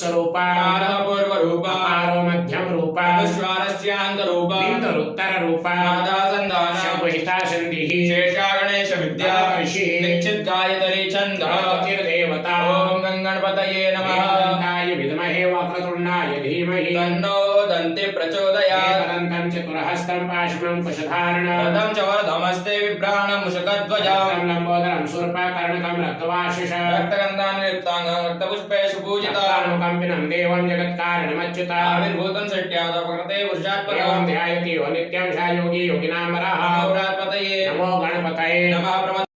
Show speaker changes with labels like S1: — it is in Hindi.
S1: स्वरूपा
S2: पूर्व रूपा
S1: अपारो मध्यम रूपा
S2: अनुस्वारस्यान्त रूपा
S1: बिंदुरुत्तर रूपा
S2: आदासंधान
S1: शंभुहिता संधिः
S2: शेषा गणेश विद्या निश्चित गायत्री छंद
S1: देवता
S2: ओम गणपतये नमः
S1: एकदन्ताय विद्महे वक्रतुंडाय धीमहि
S2: तन्नो दन्ति प्रचोदयात्
S1: एकदन्तं चतुर्हस्तं पाशुपं कुशधारणं
S2: रथं च वरदमस्ते विभ्राणं मुषकध्वजं
S1: लंबोदरं शूर्पकर्णकं रक्तवासिषं
S2: रक्तगन्धानि युक्ताङ्गं रक्तपुष्पेषु पूजिता
S1: मुखम्पिनं देवं जगत्कारणमच्युता
S2: आविर्भूतं षट्यादपकृते पुरुषात्परं
S1: एवं ध्यायति यो नित्यं सा योगी योगिनामरः
S2: नमो गणपतये
S1: नमो गणपतये
S2: नमः।